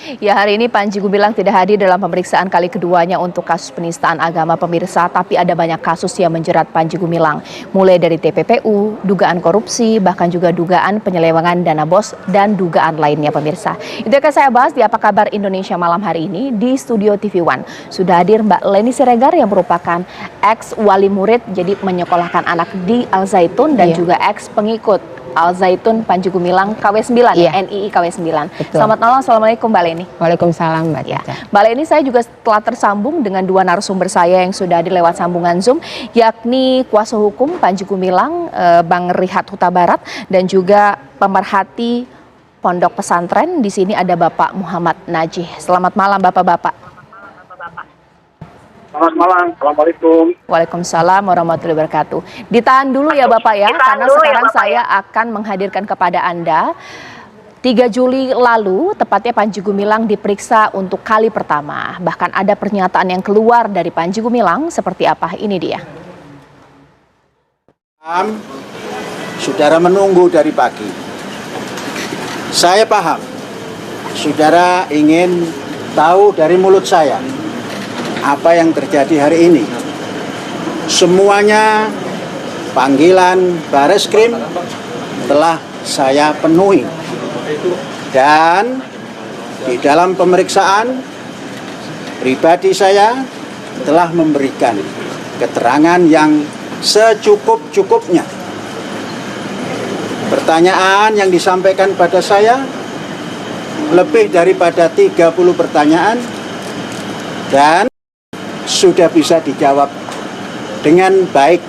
Ya, hari ini Panji Gumilang tidak hadir dalam pemeriksaan kali keduanya untuk kasus penistaan agama pemirsa, tapi ada banyak kasus yang menjerat Panji Gumilang, mulai dari TPPU, dugaan korupsi, bahkan juga dugaan penyelewengan dana BOS dan dugaan lainnya pemirsa. Itu akan saya bahas di Apa Kabar Indonesia malam hari ini di Studio TV One. Sudah hadir Mbak Leni Siregar yang merupakan ex wali murid, jadi menyekolahkan anak di Al Zaitun dan juga ex pengikut Al Zaitun Panji Gumilang KW9 ya, NII KW9. Betul. Selamat malam, Assalamualaikum Mbak Leni. Waalaikumsalam Mbak Caca. Mbak Leni, saya juga telah tersambung dengan dua narasumber saya yang sudah hadir lewat sambungan Zoom, yakni kuasa hukum Panji Gumilang, Bang Rihat Huta Barat, dan juga pemerhati Pondok Pesantren. Di sini ada Bapak Muhammad Najih. Selamat malam Bapak-bapak. Selamat malam, Assalamualaikum. Waalaikumsalam warahmatullahi wabarakatuh. Ditahan dulu ya Bapak ya, karena sekarang saya akan menghadirkan kepada Anda 3 Juli lalu, tepatnya Panji Gumilang diperiksa untuk kali pertama. Bahkan ada pernyataan yang keluar dari Panji Gumilang, seperti apa? Ini dia. Saudara menunggu dari pagi. Saya paham, saudara ingin tahu dari mulut saya apa yang terjadi hari ini. Semuanya panggilan Bareskrim telah saya penuhi. Dan di dalam pemeriksaan pribadi saya telah memberikan keterangan yang secukup-cukupnya. Pertanyaan yang disampaikan pada saya lebih daripada 30 pertanyaan dan sudah bisa dijawab dengan baik.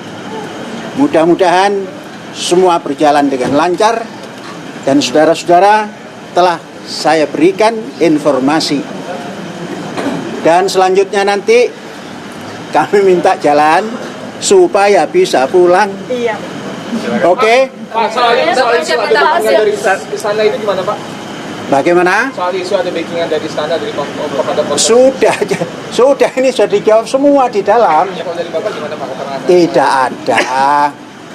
Mudah-mudahan semua berjalan dengan lancar dan saudara-saudara telah saya berikan informasi. Dan selanjutnya nanti kami minta jalan supaya bisa pulang. Iya. Oke? Pak, soal ada backingan dari istana itu gimana Pak? Bagaimana? Soal isu ada backingan dari istana dari kepada Sudah ini sudah dijawab semua di dalam. Ya, kalau dari Bapak gimana Pak keterangan? Tidak ada.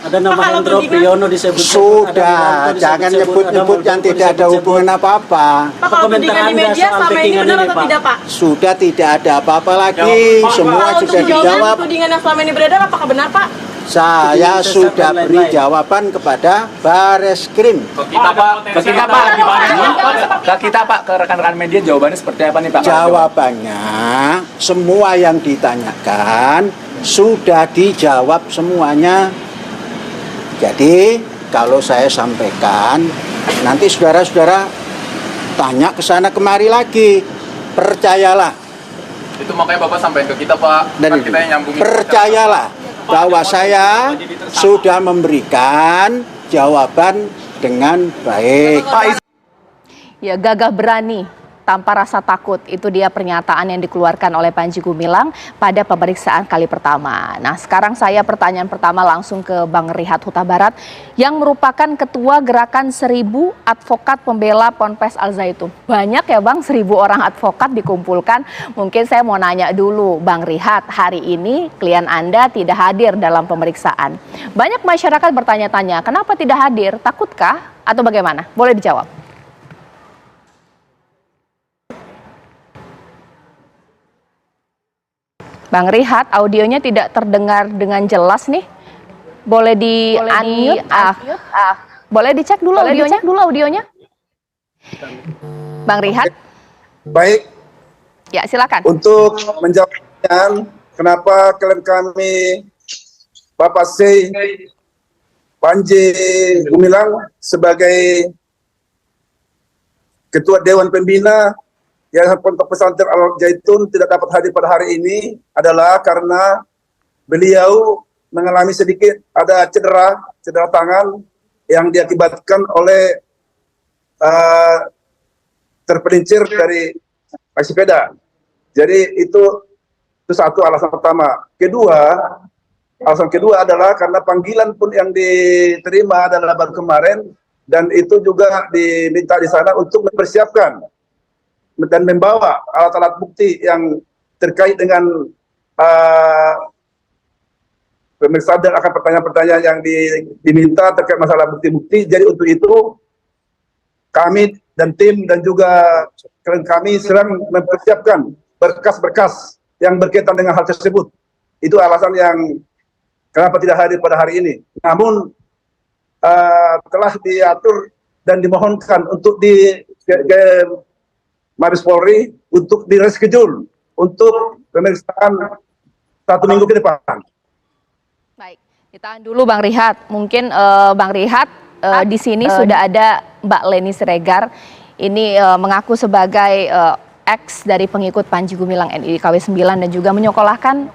Ada nama Hendro Priyono disebut. Sudah, jangan nyebut-nyebut yang tidak ada hubungan apa-apa. Pak, kalau tudingan di media selama ini benar atau tidak Pak? Sudah tidak ada apa-apa lagi, semua sudah dijawab. Tudingan yang selama ini beredar apakah benar Pak? Saya sudah beri jawaban kepada Bareskrim. Ke kita Pak, ke rekan-rekan media jawabannya seperti apa nih Pak? Jawabannya semua yang ditanyakan sudah dijawab semuanya. Jadi kalau saya sampaikan, nanti saudara-saudara tanya ke sana kemari lagi. Percayalah. Itu makanya Bapak sampaikan ke kita Pak. Dan kita yang nyambungin. percayalah bahwa saya sudah memberikan jawaban dengan baik. Ya, gagah berani tanpa rasa takut, itu dia pernyataan yang dikeluarkan oleh Panji Gumilang pada pemeriksaan kali pertama. Nah, sekarang saya pertanyaan pertama langsung ke Bang Rihat Huta Barat yang merupakan ketua gerakan 1000 advokat pembela Ponpes Al Zaitun. Banyak ya Bang, 1000 orang advokat dikumpulkan. Mungkin saya mau nanya dulu Bang Rihat, hari ini klien Anda tidak hadir dalam pemeriksaan. Banyak masyarakat bertanya-tanya, kenapa tidak hadir? Takutkah atau bagaimana? Boleh dijawab. Bang Rihat, audionya tidak terdengar dengan jelas nih. Boleh di unmute? Boleh dicek dulu audionya. Bang Rihat? Baik. Ya, silakan. Untuk menjawab pertanyaan kenapa klien kami Bapak C. Panji Gumilang sebagai Ketua Dewan Pembina Yayasan Pondok Pesantren Al Zaitun tidak dapat hadir pada hari ini adalah karena beliau mengalami sedikit ada cedera tangan yang diakibatkan oleh terpelincir dari sepeda. Jadi itu satu alasan pertama. Alasan kedua adalah karena panggilan pun yang diterima adalah baru kemarin dan itu juga diminta di sana untuk mempersiapkan dan membawa alat-alat bukti yang terkait dengan pemeriksaan dan akan pertanyaan-pertanyaan yang diminta terkait masalah bukti-bukti. Jadi untuk itu kami dan tim dan juga klien kami sedang mempersiapkan berkas-berkas yang berkaitan dengan hal tersebut. Itu alasan yang kenapa tidak hadir pada hari ini. Namun telah diatur dan dimohonkan untuk di Mabes Polri untuk direschedule untuk pemeriksaan 1 minggu ke depan. Baik, ditahan dulu Bang Rihat. Mungkin Bang Rihat di sini sudah ada Mbak Leni Siregar. Ini mengaku sebagai ex dari pengikut Panji Gumilang NII KW9 dan juga menyekolahkan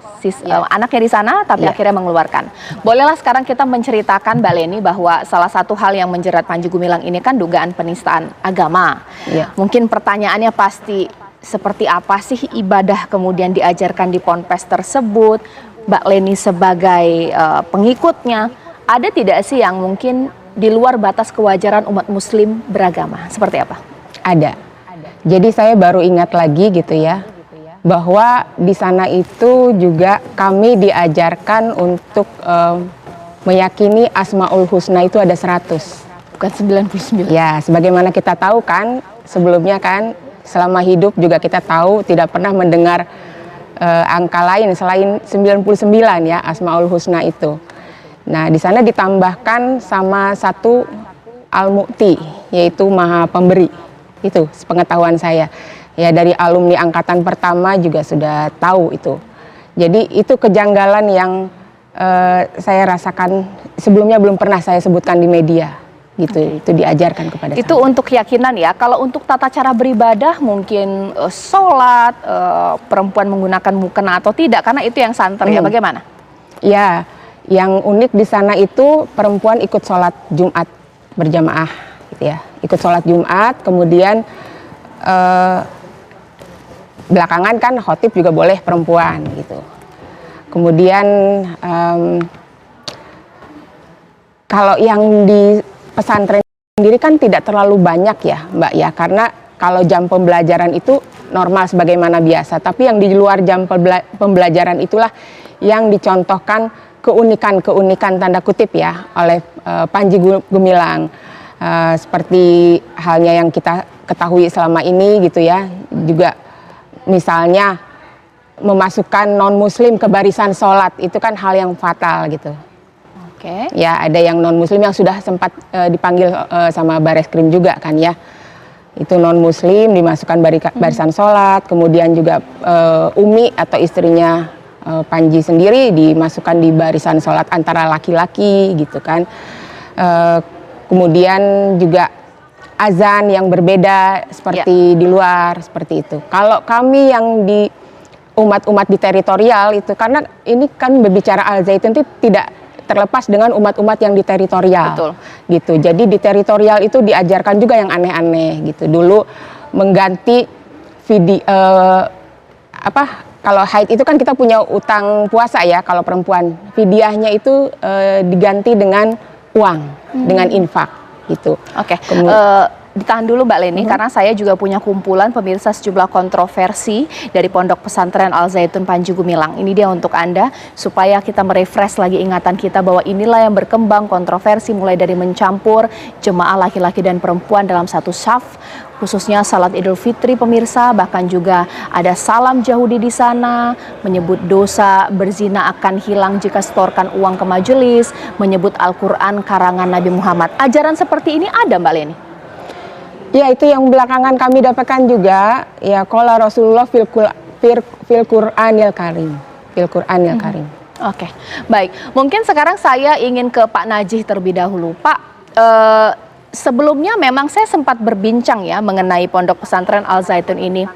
anaknya di sana, tapi akhirnya mengeluarkan. Bolehlah sekarang kita menceritakan Mbak Leni bahwa salah satu hal yang menjerat Panji Gumilang ini kan dugaan penistaan agama. Mungkin pertanyaannya pasti seperti apa sih ibadah kemudian diajarkan di ponpes tersebut? Mbak Leni sebagai pengikutnya, ada tidak sih yang mungkin di luar batas kewajaran umat muslim beragama? Seperti apa? Ada. Jadi saya baru ingat lagi gitu ya, bahwa di sana itu juga kami diajarkan untuk meyakini Asmaul Husna itu ada 100. Bukan 99. Ya, sebagaimana kita tahu kan, sebelumnya kan selama hidup juga kita tahu tidak pernah mendengar angka lain selain 99 ya, Asmaul Husna itu. Nah, di sana ditambahkan sama 1 Al-Mu'ti, yaitu Maha Pemberi. Itu sepengetahuan saya. Ya, dari alumni angkatan pertama juga sudah tahu itu. Jadi itu kejanggalan yang saya rasakan sebelumnya belum pernah saya sebutkan di media. Gitu, itu diajarkan kepada saya. Itu untuk keyakinan ya. Kalau untuk tata cara beribadah mungkin sholat, perempuan menggunakan mukena atau tidak, karena itu yang santer ya, bagaimana? Ya, yang unik di sana itu perempuan ikut sholat Jumat berjamaah gitu ya. Ikut sholat Jumat, kemudian belakangan kan khotib juga boleh perempuan gitu. Kemudian kalau yang di pesantren sendiri kan tidak terlalu banyak ya Mbak ya, karena kalau jam pembelajaran itu normal sebagaimana biasa, tapi yang di luar jam pembelajaran itulah yang dicontohkan keunikan tanda kutip ya oleh Panji Gumilang. Seperti halnya yang kita ketahui selama ini gitu ya, juga misalnya memasukkan non muslim ke barisan sholat itu kan hal yang fatal gitu. Oke. Ya, ada yang non muslim yang sudah sempat dipanggil sama Bareskrim juga kan ya, itu non muslim dimasukkan barisan sholat, kemudian juga Umi atau istrinya Panji sendiri dimasukkan di barisan sholat antara laki-laki gitu kan. Kemudian juga azan yang berbeda seperti di luar, seperti itu. Kalau kami yang di umat-umat di teritorial itu, karena ini kan berbicara Al-Zaitun itu tidak terlepas dengan umat-umat yang di teritorial. Betul. Gitu. Jadi di teritorial itu diajarkan juga yang aneh-aneh gitu. Dulu mengganti kalau haid itu kan kita punya utang puasa ya, kalau perempuan. Fidyahnya itu diganti dengan uang, dengan infak gitu. Oke. Ditahan dulu Mbak Leni, karena saya juga punya kumpulan pemirsa sejumlah kontroversi dari Pondok Pesantren Al-Zaitun Panji Gumilang. Ini dia untuk Anda, supaya kita merefresh lagi ingatan kita bahwa inilah yang berkembang kontroversi mulai dari mencampur jemaah laki-laki dan perempuan dalam satu saf, khususnya salat Idul Fitri pemirsa, bahkan juga ada salam Yahudi di sana, menyebut dosa berzina akan hilang jika setorkan uang ke majelis, menyebut Al-Quran karangan Nabi Muhammad. Ajaran seperti ini ada Mbak Leni? Ya, itu yang belakangan kami dapatkan juga ya, qala Rasulullah fil Qur'anil Karim. Fil Qur'anil Karim. Oke, baik. Mungkin sekarang saya ingin ke Pak Najih terlebih dahulu. Pak, sebelumnya memang saya sempat berbincang ya mengenai Pondok Pesantren Al-Zaitun ini.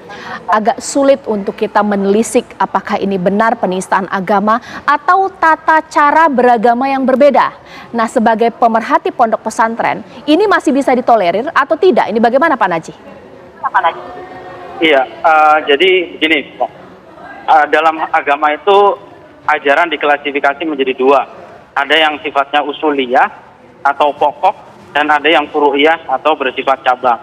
Agak sulit untuk kita menelisik apakah ini benar penistaan agama atau tata cara beragama yang berbeda. Nah, sebagai pemerhati pondok pesantren, ini masih bisa ditolerir atau tidak? Ini bagaimana Pak Najih? Iya, jadi gini, dalam agama itu ajaran diklasifikasi menjadi 2. Ada yang sifatnya usuliyah atau pokok, dan ada yang furu'iyah atau bersifat cabang.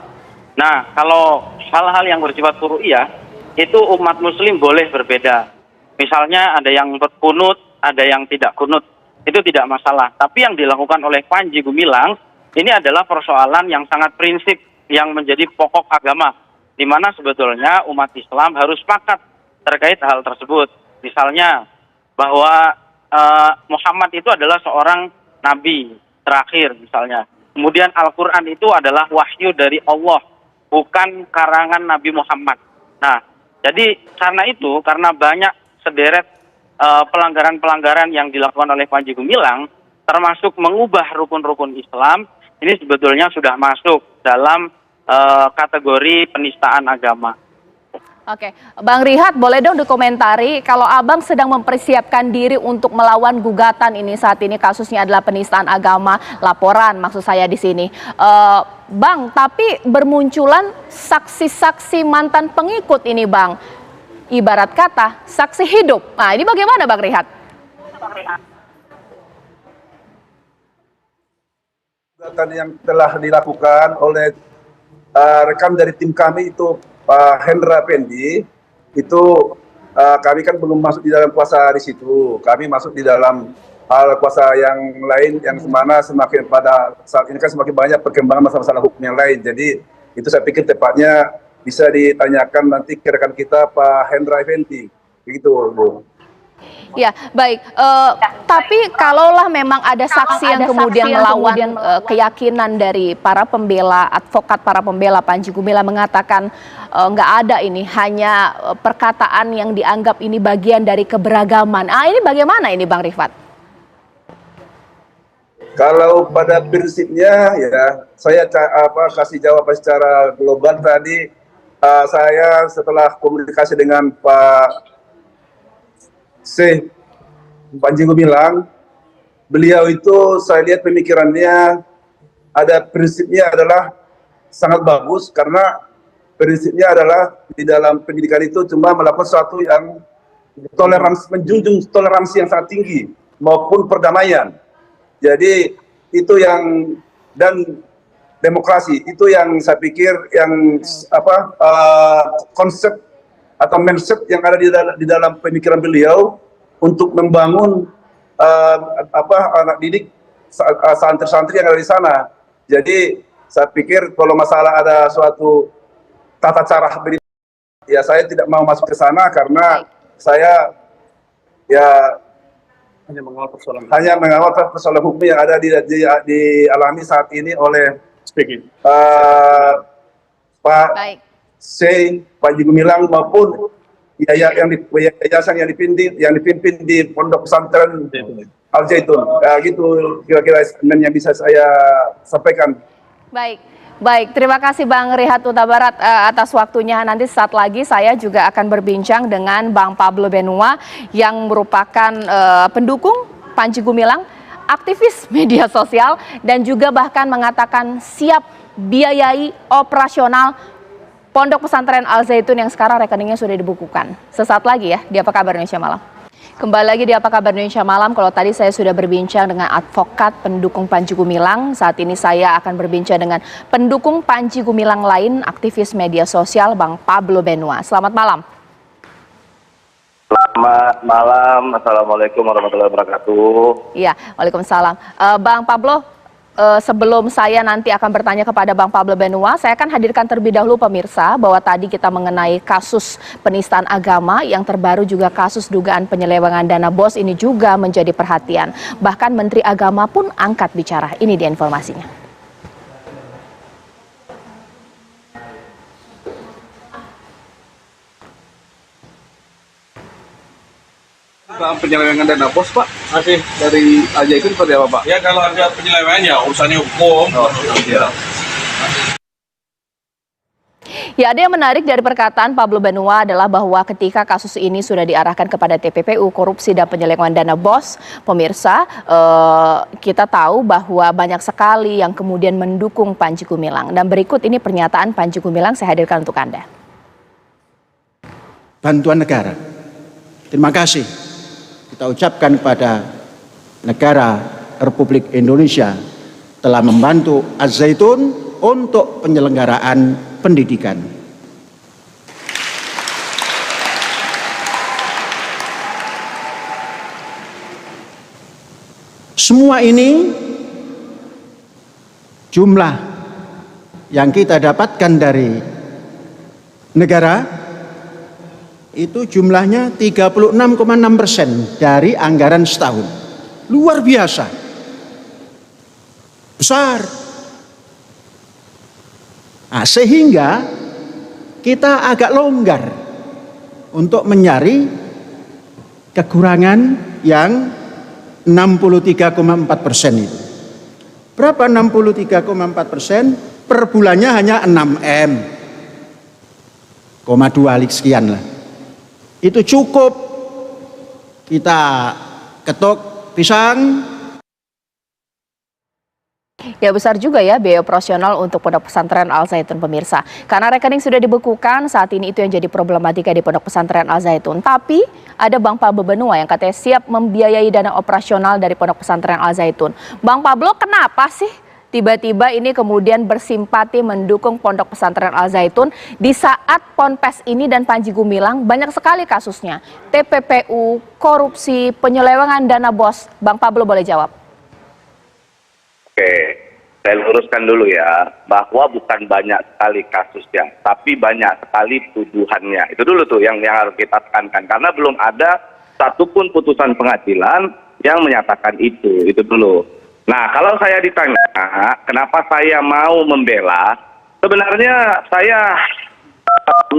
Nah, kalau hal-hal yang bersifat furu'iyah, itu umat muslim boleh berbeda. Misalnya ada yang berkunut, ada yang tidak kunut. Itu tidak masalah. Tapi yang dilakukan oleh Panji Gumilang, ini adalah persoalan yang sangat prinsip yang menjadi pokok agama, di mana sebetulnya umat Islam harus sepakat terkait hal tersebut. Misalnya bahwa Muhammad itu adalah seorang nabi terakhir misalnya. Kemudian Al-Quran itu adalah wahyu dari Allah, bukan karangan Nabi Muhammad. Nah, jadi karena itu, karena banyak sederet pelanggaran-pelanggaran yang dilakukan oleh Panji Gumilang, termasuk mengubah rukun-rukun Islam, ini sebetulnya sudah masuk dalam kategori penistaan agama. Oke, Bang Rihat, boleh dong dikomentari kalau Abang sedang mempersiapkan diri untuk melawan gugatan ini saat ini kasusnya adalah penistaan agama, laporan maksud saya di sini. Bang, tapi bermunculan saksi-saksi mantan pengikut ini, Bang. Ibarat kata saksi hidup. Nah, ini bagaimana, Bang Rihat? Gugatan yang telah dilakukan oleh rekan dari tim kami itu Pak Hendra Pendi, itu kami kan belum masuk di dalam kuasa di situ. Kami masuk di dalam hal kuasa yang lain, yang mana semakin pada saat ini kan semakin banyak perkembangan masalah-masalah hukum yang lain. Jadi itu saya pikir tepatnya bisa ditanyakan nanti ke rekan kita Pak Hendra Pendi. Begitu, Bu. Ya, baik. Tapi kalaulah memang ada saksi yang kemudian melawan keyakinan dari para pembela, advokat para pembela Panji Gumilang mengatakan nggak ada ini, hanya perkataan yang dianggap ini bagian dari keberagaman. Ini bagaimana ini, Bang Rifat? Kalau pada prinsipnya ya, saya kasih jawaban secara global tadi. Saya setelah komunikasi dengan Pak Panji Gumilang, beliau itu saya lihat pemikirannya ada prinsipnya adalah sangat bagus, karena prinsipnya adalah di dalam pendidikan itu cuma melakukan sesuatu yang toleransi, menjunjung toleransi yang sangat tinggi maupun perdamaian. Jadi itu yang, dan demokrasi itu yang saya pikir yang konsep atau mindset yang ada di dalam pemikiran beliau untuk membangun anak didik santri-santri yang ada di sana. Jadi saya pikir kalau masalah ada suatu tata cara beribadah, ya saya tidak mau masuk ke sana karena saya ya hanya mengawal persoalan hukum yang ada dialami saat ini oleh Pak Panji Gumilang maupun yayasan yang dipimpin di Pondok Pesantren Al Zaitun. Gitu kira-kira yang bisa saya sampaikan. Baik, terima kasih Bang Rihat Huta Barat atas waktunya. Nanti saat lagi saya juga akan berbincang dengan Bang Pablo Benua yang merupakan pendukung Panji Gumilang, aktivis media sosial, dan juga bahkan mengatakan siap biayai operasional Pondok Pesantren Al Zaitun yang sekarang rekeningnya sudah dibukukan. Sesaat lagi ya di Apa Kabar Indonesia Malam. Kembali lagi di Apa Kabar Indonesia Malam. Kalau tadi saya sudah berbincang dengan advokat pendukung Panji Gumilang, saat ini saya akan berbincang dengan pendukung Panji Gumilang lain, aktivis media sosial Bang Pablo Benua. Selamat malam. Selamat malam. Assalamualaikum warahmatullahi wabarakatuh. Iya, waalaikumsalam. Bang Pablo, sebelum saya nanti akan bertanya kepada Bang Pablo Benua, saya akan hadirkan terlebih dahulu pemirsa bahwa tadi kita mengenai kasus penistaan agama, yang terbaru juga kasus dugaan penyelewengan dana BOS ini juga menjadi perhatian. Bahkan Menteri Agama pun angkat bicara. Ini dia informasinya. Penyelewengan dana BOS, Pak, Masih. dari Al Zaitun seperti apa, Pak? Ya kalau ada penyelewengan ya urusannya hukum. Ya, ada yang menarik dari perkataan Pablo Benua adalah bahwa ketika kasus ini sudah diarahkan kepada TPPU, korupsi dan penyelewengan dana BOS, pemirsa, kita tahu bahwa banyak sekali yang kemudian mendukung Panji Gumilang. Dan berikut ini pernyataan Panji Gumilang, saya hadirkan untuk Anda. Bantuan negara. Terima kasih kita ucapkan kepada negara Republik Indonesia telah membantu Al Zaitun untuk penyelenggaraan pendidikan. Semua ini jumlah yang kita dapatkan dari negara itu jumlahnya 36,6% dari anggaran setahun. Luar biasa. Besar. Nah, sehingga kita agak longgar untuk mencari kekurangan yang 63,4% itu. Berapa 63,4%? Per bulannya hanya 6 M, 2 sekian lah. Itu cukup kita ketok pisang. Ya, besar juga ya biaya operasional untuk Pondok Pesantren Al Zaitun, pemirsa. Karena rekening sudah dibekukan, saat ini itu yang jadi problematika di Pondok Pesantren Al Zaitun. Tapi ada Bang Pablo Benua yang katanya siap membiayai dana operasional dari Pondok Pesantren Al Zaitun. Bang Pablo, kenapa sih tiba-tiba ini kemudian bersimpati mendukung Pondok Pesantren Al Zaitun di saat Ponpes ini dan Panji Gumilang banyak sekali kasusnya? TPPU, korupsi, penyelewengan dana BOS. Bang Pablo boleh jawab. Oke, saya luruskan dulu ya, bahwa bukan banyak sekali kasusnya, tapi banyak sekali tuduhannya. Itu dulu tuh yang harus kita tekankan, karena belum ada satupun putusan pengadilan yang menyatakan itu dulu. Nah, kalau saya ditanya, kenapa saya mau membela, sebenarnya saya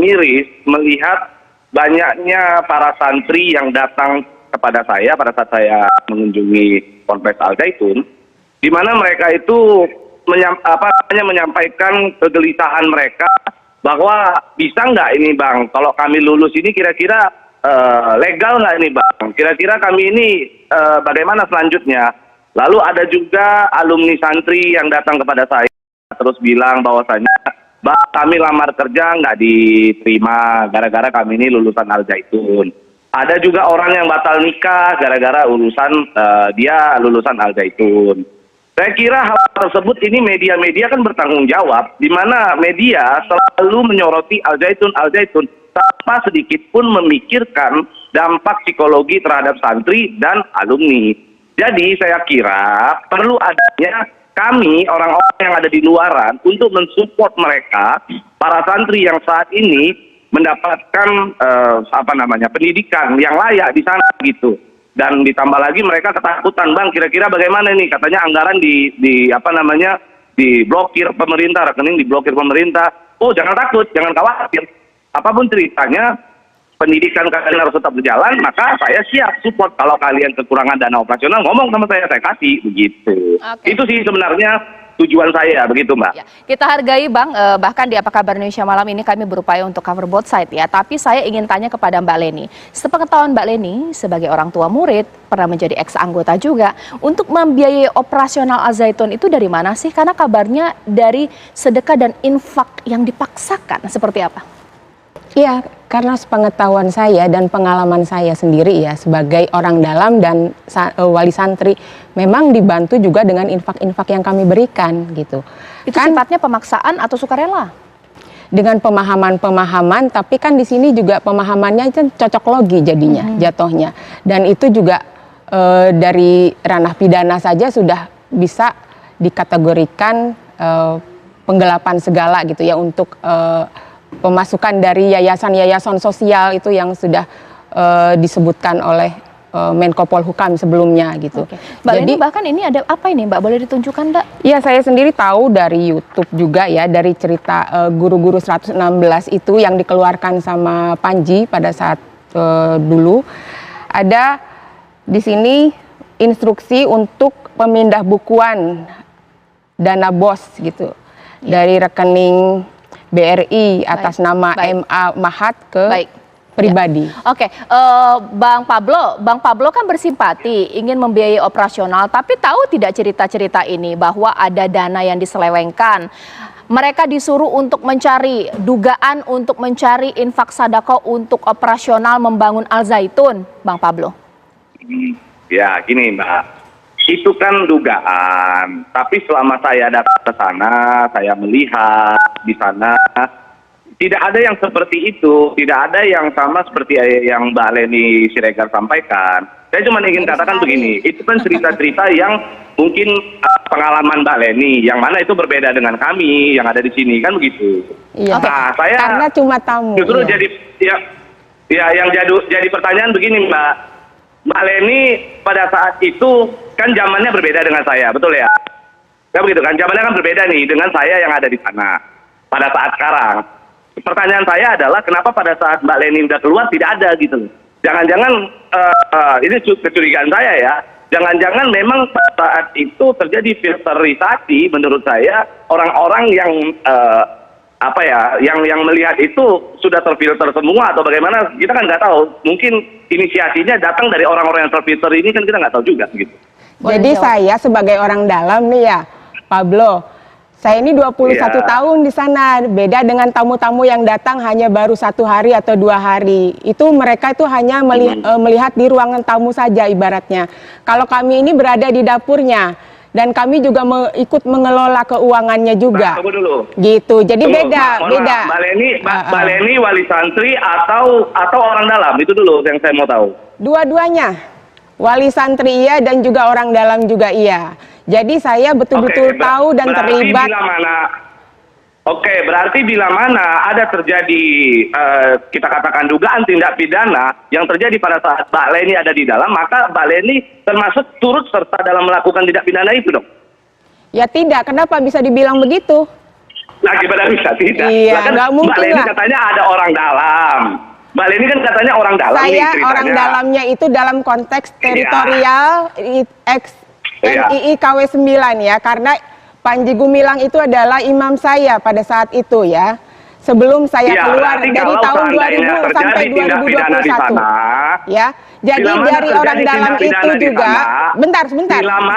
miris melihat banyaknya para santri yang datang kepada saya pada saat saya mengunjungi Ponpes Al Zaitun, di mana mereka itu menyampaikan kegelisahan mereka bahwa bisa nggak ini Bang, kalau kami lulus ini kira-kira legal nggak ini Bang, kira-kira kami ini bagaimana selanjutnya. Lalu ada juga alumni santri yang datang kepada saya terus bilang bahwasanya Bang, kami lamar kerja nggak diterima gara-gara kami ini lulusan Al Zaitun. Ada juga orang yang batal nikah gara-gara dia lulusan Al Zaitun. Saya kira hal tersebut ini media-media kan bertanggung jawab, di mana media selalu menyoroti Al Zaitun tanpa sedikit pun memikirkan dampak psikologi terhadap santri dan alumni. Jadi saya kira perlu adanya kami orang-orang yang ada di luaran untuk mensupport mereka, para santri yang saat ini mendapatkan pendidikan yang layak di sana gitu. Dan ditambah lagi mereka ketakutan, Bang, kira-kira bagaimana nih, katanya anggaran diblokir pemerintah, rekening diblokir pemerintah. Oh, jangan takut, jangan khawatir. Apapun ceritanya, pendidikan kalian harus tetap berjalan, maka saya siap support. Kalau kalian kekurangan dana operasional, ngomong sama saya kasih, begitu. Oke. Itu sih sebenarnya tujuan saya, begitu Mbak. Ya, kita hargai Bang, bahkan di Apa Kabar Indonesia Malam ini kami berupaya untuk cover both side ya. Tapi saya ingin tanya kepada Mbak Leni. Sepengetahuan Mbak Leni sebagai orang tua murid, pernah menjadi ex anggota juga, untuk membiayai operasional Al Zaitun itu dari mana sih? Karena kabarnya dari sedekah dan infak yang dipaksakan, seperti apa? Iya, karena sepengetahuan saya dan pengalaman saya sendiri ya sebagai orang dalam dan wali santri, memang dibantu juga dengan infak-infak yang kami berikan gitu. Itu kan sifatnya pemaksaan atau sukarela? Dengan pemahaman-pemahaman, tapi kan di sini juga pemahamannya itu cocok logi jadinya, jatuhnya. Dan itu juga dari ranah pidana saja sudah bisa dikategorikan penggelapan segala gitu ya untuk pemasukan dari yayasan-yayasan sosial itu yang sudah disebutkan oleh Menko Polhukam sebelumnya gitu. Oke. Mbak Leni, bahkan ini ada apa ini Mbak? Boleh ditunjukkan Mbak? Iya, saya sendiri tahu dari YouTube juga ya, dari cerita guru-guru 116 itu yang dikeluarkan sama Panji pada saat dulu. Ada di sini instruksi untuk pemindah bukuan dana BOS gitu. Dari rekening BRI atas nama MA Mahat ke pribadi. Ya. Oke, Bang Pablo kan bersimpati ingin membiayai operasional, tapi tahu tidak cerita-cerita ini bahwa ada dana yang diselewengkan. Mereka disuruh untuk mencari dugaan untuk mencari infak sadaqah untuk operasional membangun Al Zaitun, Bang Pablo. Ya, gini Mbak. Itu kan dugaan, tapi selama saya datang ke sana, saya melihat di sana tidak ada yang seperti itu, tidak ada yang sama seperti yang Mbak Leni Siregar sampaikan. Saya cuma ingin katakan begini, itu kan cerita-cerita yang mungkin pengalaman Mbak Leni, yang mana itu berbeda dengan kami yang ada di sini, kan begitu. Iya. Nah, saya Karena cuma tamu. justru iya. yang jadi pertanyaan begini, Mbak Leni pada saat itu kan zamannya berbeda dengan saya, betul ya? Ya begitu kan, zamannya kan berbeda nih dengan saya yang ada di sana pada saat sekarang. Pertanyaan saya adalah kenapa pada saat Mbak Leni udah keluar tidak ada gitu? Jangan-jangan ini kecurigaan saya ya. Jangan-jangan memang pada saat itu terjadi filterisasi menurut saya orang-orang yang yang melihat itu sudah terfilter semua atau bagaimana, kita kan nggak tahu. Mungkin inisiasinya datang dari orang-orang yang terfilter ini, kan kita nggak tahu juga gitu. Jadi saya sebagai orang dalam nih ya, Pablo, saya ini 21 tahun di sana, beda dengan tamu-tamu yang datang hanya baru 1 hari atau 2 hari. Itu mereka itu hanya melihat di ruangan tamu saja ibaratnya. Kalau kami ini berada di dapurnya, dan kami juga ikut mengelola keuangannya juga. Tunggu dulu. Gitu, jadi Tunggu, beda. Mbak Leni wali santri atau orang dalam, itu dulu yang saya mau tahu. Dua-duanya, wali santri iya dan juga orang dalam juga iya. Jadi saya betul-betul tahu dan terlibat. Berarti bila mana ada terjadi kita katakan dugaan tindak pidana yang terjadi pada saat Mbak Leni ada di dalam, maka Mbak Leni termasuk turut serta dalam melakukan tindak pidana itu dong? Ya tidak, kenapa bisa dibilang begitu? Nah, gimana bisa tidak? Iya, kan nggak mungkin Mbak Leni lah. katanya ada orang dalam. Mbak Leni kan katanya orang dalam nih Saya ceritanya. orang dalamnya itu dalam konteks teritorial NII KW 9 ya, karena Panji Gumilang itu adalah imam saya pada saat itu ya. Sebelum saya keluar dari tahun 2000 sampai 2021. Ya. Jadi dari orang dalam itu juga, bentar,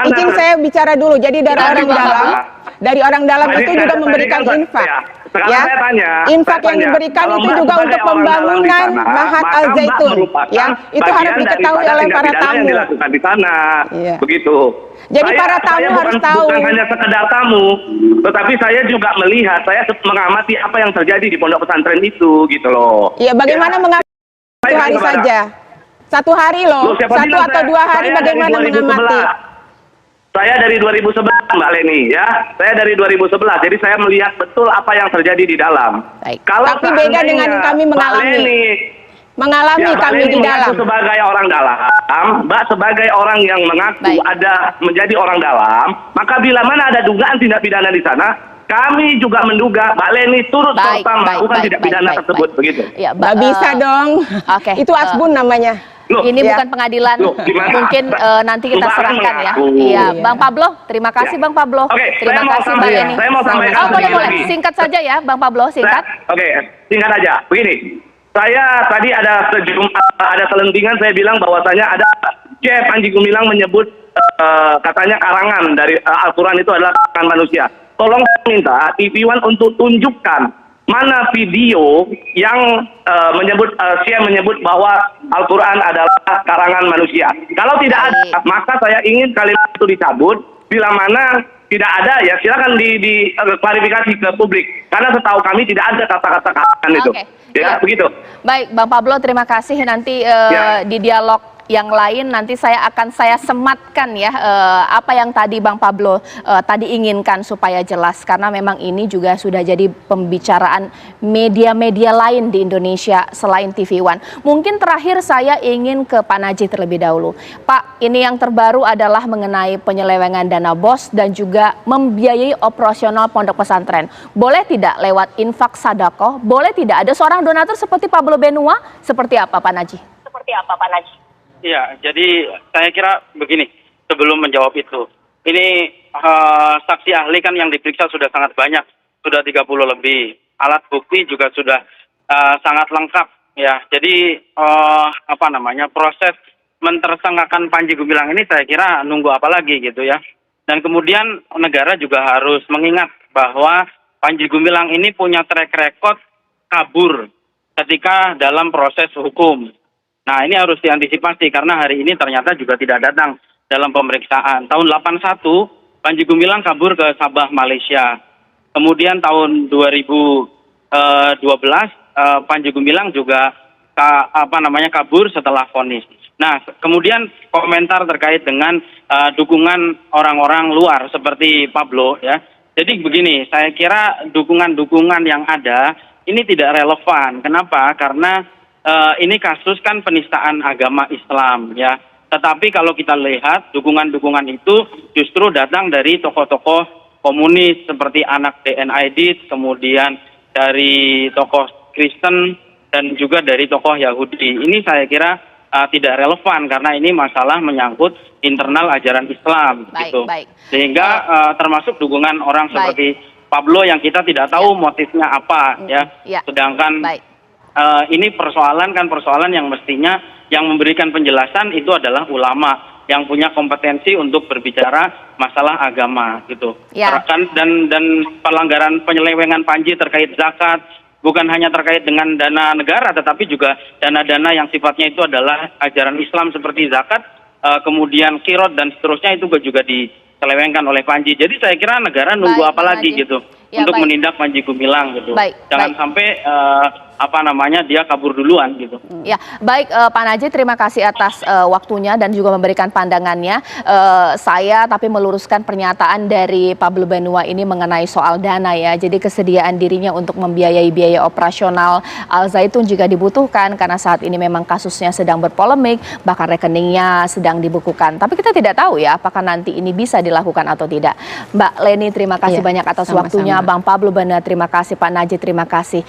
izin saya bicara dulu. Jadi dari orang dalam itu juga memberikan infak. Ya, infak yang diberikan itu juga untuk pembangunan Mahat Al Zaitun. Ya, itu harus diketahui oleh para tamu. Iya. Begitu. Jadi para tamu harus tahu. Bukan hanya sekedar tamu, tetapi saya juga melihat, saya mengamati apa yang terjadi di pondok pesantren itu, gitu loh. Iya, bagaimana mengamati 1 hari saja? 1 hari loh, 1 atau 2 hari bagaimana mengamati? Saya dari 2011 Mbak Leni ya, saya dari 2011, jadi saya melihat betul apa yang terjadi di dalam. Tapi beda dengan kami mengalami kami di dalam. Sebagai orang dalam, Mbak sebagai orang yang mengaku ada menjadi orang dalam, maka bila mana ada dugaan tindak pidana di sana, kami juga menduga Mbak Leni turut serta melakukan tindak pidana tersebut, begitu. Ya, Mbak bisa dong. Itu asbun namanya. Ini bukan pengadilan, mungkin nanti kita serahkan ya. Iya, Bang Pablo, terima kasih Bang Pablo. Terima kasih Mbak Leni. Saya mau sampaikan boleh, singkat saja ya Bang Pablo, singkat. Singkat aja. Begini, saya tadi ada selentingan saya bilang bahwasanya ada Panji Gumilang menyebut katanya karangan dari Al-Quran itu adalah karangan manusia. Tolong minta TV One untuk tunjukkan mana video yang menyebut bahwa Al-Quran adalah karangan manusia. Kalau tidak ada, maka saya ingin kalimat itu dicabut. Bila mana tidak ada, ya silakan diklarifikasi ke publik. Karena setahu kami tidak ada kata-kata karangan itu. Ya, begitu. Baik, Bang Pablo, terima kasih. Nanti di dialog yang lain nanti saya sematkan ya apa yang tadi Bang Pablo tadi inginkan supaya jelas, karena memang ini juga sudah jadi pembicaraan media-media lain di Indonesia selain TV One. Mungkin terakhir saya ingin ke Pak Najih terlebih dahulu. Pak, ini yang terbaru adalah mengenai penyelewengan dana BOS dan juga membiayai operasional pondok pesantren. Boleh tidak lewat infak sedekah? Boleh tidak ada seorang donatur seperti Pablo Benua? Seperti apa Pak Najih? Iya, jadi saya kira begini, sebelum menjawab itu. Ini saksi ahli kan yang diperiksa sudah sangat banyak, sudah 30 lebih. Alat bukti juga sudah sangat lengkap ya. Jadi proses mentersangkakan Panji Gumilang ini saya kira nunggu apa lagi gitu ya. Dan kemudian negara juga harus mengingat bahwa Panji Gumilang ini punya track record kabur ketika dalam proses hukum. Nah, ini harus diantisipasi karena hari ini ternyata juga tidak datang dalam pemeriksaan. Tahun 81, Panji Gumilang kabur ke Sabah, Malaysia. Kemudian tahun 2000 Panji Gumilang juga kabur setelah vonis. Nah, kemudian komentar terkait dengan dukungan orang-orang luar seperti Pablo ya. Jadi begini, saya kira dukungan-dukungan yang ada ini tidak relevan. Kenapa? Karena ini kasus kan penistaan agama Islam ya. Tetapi kalau kita lihat dukungan-dukungan itu justru datang dari tokoh-tokoh komunis seperti anak DNID, kemudian dari tokoh Kristen dan juga dari tokoh Yahudi. Ini saya kira tidak relevan karena ini masalah menyangkut internal ajaran Islam gitu. Sehingga termasuk dukungan orang seperti Pablo yang kita tidak tahu motifnya apa ya. Sedangkan ini persoalan yang mestinya yang memberikan penjelasan itu adalah ulama yang punya kompetensi untuk berbicara masalah agama gitu. Dan pelanggaran penyelewengan Panji terkait zakat bukan hanya terkait dengan dana negara, tetapi juga dana-dana yang sifatnya itu adalah ajaran Islam seperti zakat, kemudian kirot dan seterusnya itu juga diselewengkan oleh Panji. Jadi saya kira negara nunggu apa lagi gitu untuk menindak Panji Gumilang gitu. Jangan sampai dia kabur duluan gitu. Ya, baik Pak Najih, terima kasih atas waktunya dan juga memberikan pandangannya. Saya tapi meluruskan pernyataan dari Pablo Benua ini mengenai soal dana ya. Jadi kesediaan dirinya untuk membiayai biaya operasional Al Zaitun juga dibutuhkan karena saat ini memang kasusnya sedang berpolemik, bahkan rekeningnya sedang dibukukan. Tapi kita tidak tahu ya apakah nanti ini bisa dilakukan atau tidak. Mbak Leni, terima kasih banyak atas waktunya. Bang Pablo Benua, terima kasih. Pak Najih, terima kasih.